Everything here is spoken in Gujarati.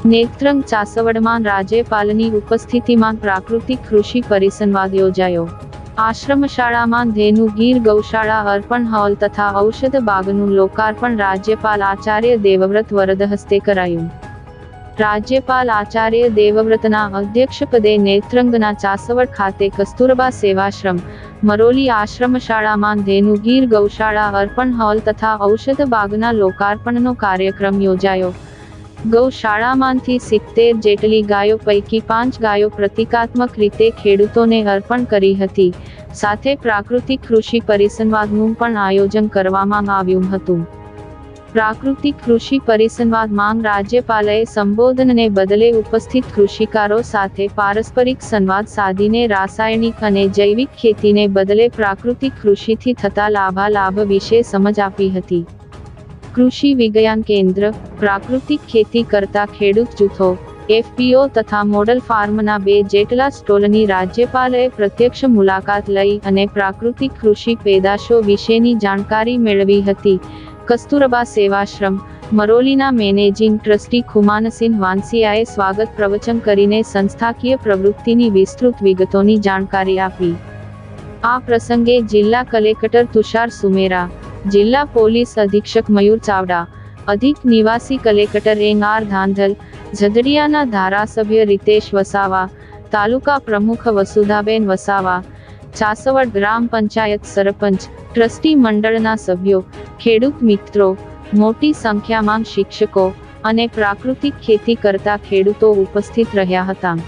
નેત્રંગ ચાસવડમાં રાજ્યપાલની ઉપસ્થિતિમાં પ્રાકૃતિક કૃષિ પરિસંવાદ યોજાયો। આશ્રમશાળામાં ધેનુ ગીર ગૌશાળા અર્પણ હોલ તથા ઔષધ બાગનું લોકાર્પણ રાજ્યપાલ આચાર્ય દેવવ્રત વરદ હસ્તે કરાયું। રાજ્યપાલ આચાર્ય દેવવ્રતના અધ્યક્ષપદે નેત્રંગના ચાસવડ ખાતે કસ્તુરબા સેવાશ્રમ મરોલી આશ્રમશાળામાં ધેનુ ગીર ગૌશાળા અર્પણ હોલ તથા ઔષધ બાગના લોકાર્પણનો કાર્યક્રમ યોજાયો। ગૌશાળામાંથી 70 જેટલી ગાયો પૈકી 5 ગાયો પ્રતિકાત્મક રીતે ખેડૂતોને અર્પણ કરી હતી। સાથે પ્રાકૃતિક કૃષિ પરિસંવાદનું પણ આયોજન કરવામાં આવ્યું હતું। પ્રાકૃતિક કૃષિ પરિસંવાદમાં રાજ્યપાલે સંબોધનને બદલે ઉપસ્થિત કૃષિકારો સાથે પારસ્પરિક સંવાદ સાધીને રાસાયણિક અને જૈવિક ખેતીને બદલે પ્રાકૃતિક કૃષિથી થતા લાભાલાભ વિશે સમજ આપી હતી। કૃષિ વિજ્ઞાન કેન્દ્ર, પ્રાકૃતિક ખેતી કરતા ખેડૂત જૂથો, એફપીઓ તથા મોડલ ફાર્મના 2 જેટલા સ્ટોલની રાજ્યપાલે પ્રત્યક્ષ મુલાકાત લઈ અને પ્રાકૃતિક કૃષિ પેદાશો વિશેની જાણકારી મેળવી હતી। કસ્તુરબા સેવાશ્રમ મરોલીના મેનેજિંગ ટ્રસ્ટી ખુમાનસિંહ વાનસિયાએ સ્વાગત પ્રવચન કરીને સંસ્થાકીય પ્રવૃત્તિની વિસ્તૃત વિગતોની જાણકારી આપી। આ પ્રસંગે જિલ્લા કલેક્ટર તુષાર સુમેરા, જિલ્લા પોલીસ અધિક્ષક મયુર ચાવડા, અધિક નિવાસી કલેક્ટર એન.આર. ધાંધલ, ઝઘડિયાના ધારાસભ્ય રીતેશ વસાવા, તાલુકા પ્રમુખ વસુધાબેન વસાવા, ચાસવડ ગ્રામ પંચાયત સરપંચ, ટ્રસ્ટી મંડળના સભ્યો, ખેડૂત મિત્રો, મોટી સંખ્યામાં શિક્ષકો અને પ્રાકૃતિક ખેતી કરતા ખેડૂતો ઉપસ્થિત રહ્યા હતા।